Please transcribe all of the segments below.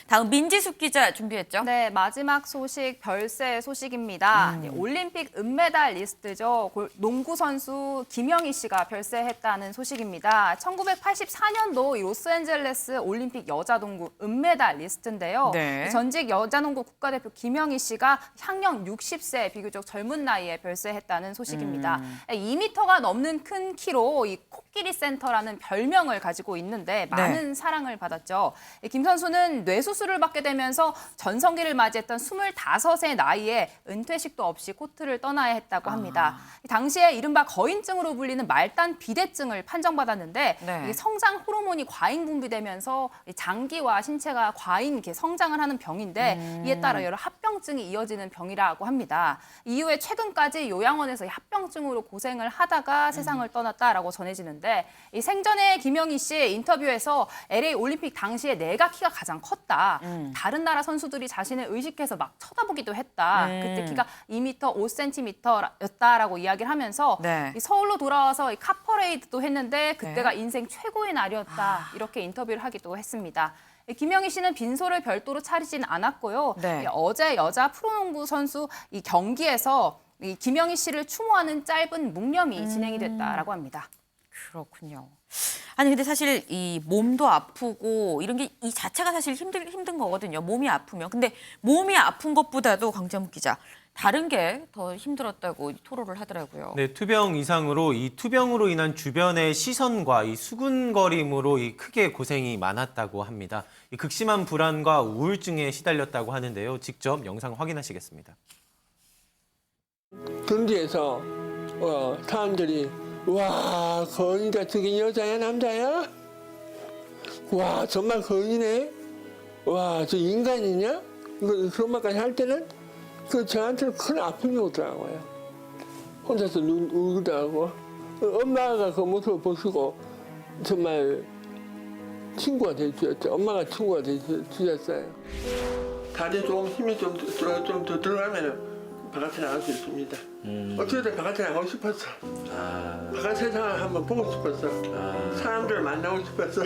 다음 민지숙 기자 준비했죠? 네, 마지막 소식, 별세 소식입니다. 올림픽 은메달리스트죠. 농구 선수 김영희 씨가 별세했다는 소식입니다. 1984년도 이 로스앤젤레스 올림픽 여자농구 은메달리스트인데요. 네. 전직 여자농구 국가대표 김영희 씨가 향년 60세 비교적 젊은 나이에 별세했다는 소식입니다. 2m가 넘는 큰 키로 이 코끼리 센터라는 별명을 가지고 있는데 많은 사랑을 받았죠. 김 선수는 뇌수술을 받게 되면서 전성기를 맞이했던 25세 나이에 은퇴식도 없이 코트를 떠나야 했다고 합니다. 당시에 이른바 거인증으로 불리는 말단 비대증을 판정받았는데 이게 성장 호르몬이 과잉 분비되면서 장기와 신체가 과잉 이렇게 성장을 하는 병인데 이에 따라 여러 합병증이 이어지는 병이라고 합니다. 이후에 최근까지 요양원에서 이 합병증으로 고생을 하다가 세상을 떠났다라고 전해지는데 이 생전에 김영희 씨 인터뷰에서 LA 올림픽 당시에 내가 키가 가장 컸다. 다른 나라 선수들이 자신을 의식해서 막 쳐다보기도 했다. 그때 키가 2m 5cm였다라고 이야기를 하면서 이 서울로 돌아와서 이 카퍼레이드도 했는데 그때가 인생 최고의 날이었다. 이렇게 인터뷰를 하기도 했습니다. 김영희 씨는 빈소를 별도로 차리진 않았고요. 어제 여자 프로농구 선수 이 경기에서 이 김영희 씨를 추모하는 짧은 묵념이 진행이 됐다라고 합니다. 그렇군요. 아니 근데 사실 이 몸도 아프고 이런 게 이 자체가 사실 힘든 거거든요. 몸이 아프면. 근데 몸이 아픈 것보다도 강정욱 기자 다른 게 더 힘들었다고 토로를 하더라고요. 네, 투병 이상으로 이 투병으로 인한 주변의 시선과 이 수군거림으로 이 크게 고생이 많았다고 합니다. 이 극심한 불안과 우울증에 시달렸다고 하는데요. 직접 영상 확인하시겠습니다. 경기에서 사람들이 와, 거인이다. 저게 여자야, 남자야? 와, 정말 거인이네? 와, 저 인간이냐? 그런 말까지 할 때는 저한테는 큰 아픔이 오더라고요. 혼자서 울기도 하고. 엄마가 그 모습을 보시고 정말 친구가 되주셨죠. 엄마가 친구가 되주셨어요. 다리에 조금 힘이 좀 더 들어가면 바깥에 나갈 수 있습니다. 어쨌든 바깥에 나가고 싶었어. 바깥 세상을 한번 보고 싶었어. 사람들을 만나고 싶었어.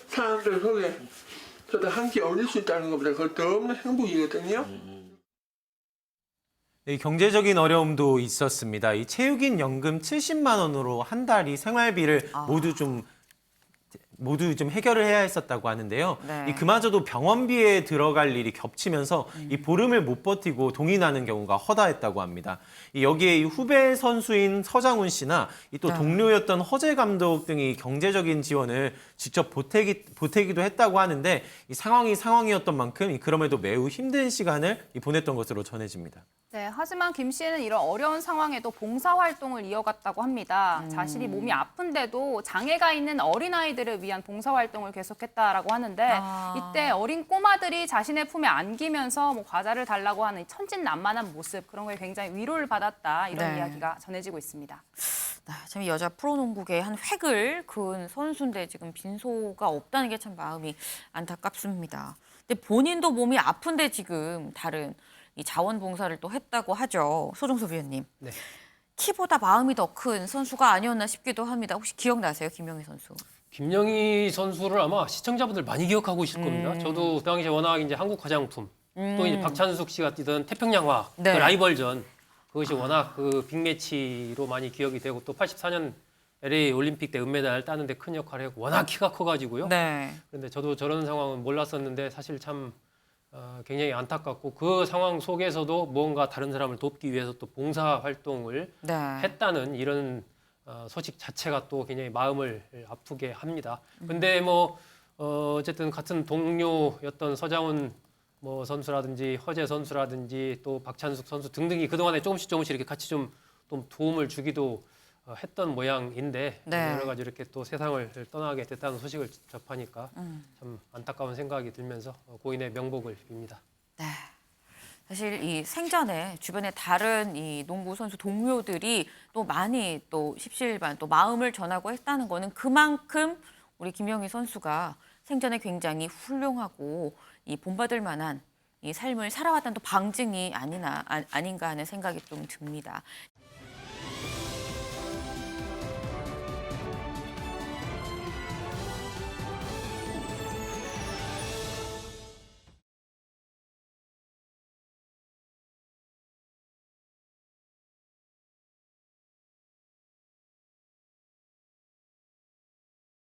사람들 속에 저도 함께 어울릴 수 있다는 것보다 그거 너무 행복이거든요. 네, 경제적인 어려움도 있었습니다. 이 체육인 연금 70만 원으로 한 달이 생활비를 모두 좀 해결을 해야 했었다고 하는데요. 이 그마저도 병원비에 들어갈 일이 겹치면서 이 보름을 못 버티고 동이 나는 경우가 허다했다고 합니다. 여기에 이 후배 선수인 서장훈 씨나 또 동료였던 허재 감독 등이 경제적인 지원을 직접 보태기도 했다고 하는데 이 상황이었던 만큼 그럼에도 매우 힘든 시간을 보냈던 것으로 전해집니다. 네, 하지만 김 씨는 이런 어려운 상황에도 봉사활동을 이어갔다고 합니다. 자신이 몸이 아픈데도 장애가 있는 어린아이들을 위한 봉사활동을 계속했다라고 하는데 이때 어린 꼬마들이 자신의 품에 안기면서 뭐 과자를 달라고 하는 천진난만한 모습 그런 거에 굉장히 위로를 받았다 이런 이야기가 전해지고 있습니다. 참 여자 프로농구계의 한 획을 그은 선수인데 지금 빈소가 없다는 게 참 마음이 안타깝습니다. 근데 본인도 몸이 아픈데 지금 다른 이 자원봉사를 또 했다고 하죠. 소종섭 위원님. 네. 키보다 마음이 더 큰 선수가 아니었나 싶기도 합니다. 혹시 기억나세요? 김영희 선수. 김영희 선수를 아마 시청자분들 많이 기억하고 있을 겁니다. 저도 그 당시에 워낙 이제 한국 화장품 또 이제 박찬숙 씨가 뛰던 태평양화 그 라이벌전 그것이 워낙 그 빅매치로 많이 기억이 되고 또 84년 LA 올림픽 때 은메달 따는데 큰 역할을 했고 워낙 키가 커가지고요. 그런데 저도 저런 상황은 몰랐었는데 사실 참 굉장히 안타깝고 그 상황 속에서도 뭔가 다른 사람을 돕기 위해서 또 봉사 활동을 했다는 이런 소식 자체가 또 굉장히 마음을 아프게 합니다. 근데 뭐 어쨌든 같은 동료였던 서장훈 뭐 선수라든지 허재 선수라든지 또 박찬숙 선수 등등이 그동안에 조금씩 이렇게 같이 좀 도움을 주기도 했던 모양인데 여러 가지 이렇게 또 세상을 떠나게 됐다는 소식을 접하니까 참 안타까운 생각이 들면서 고인의 명복을 빕니다. 네. 사실 이 생전에 주변에 다른 이 농구 선수 동료들이 또 많이 또 십시일반 또 마음을 전하고 했다는 거는 그만큼 우리 김영희 선수가 생전에 굉장히 훌륭하고 이 본받을 만한 이 삶을 살아왔다는 또 방증이 아닌가 하는 생각이 좀 듭니다.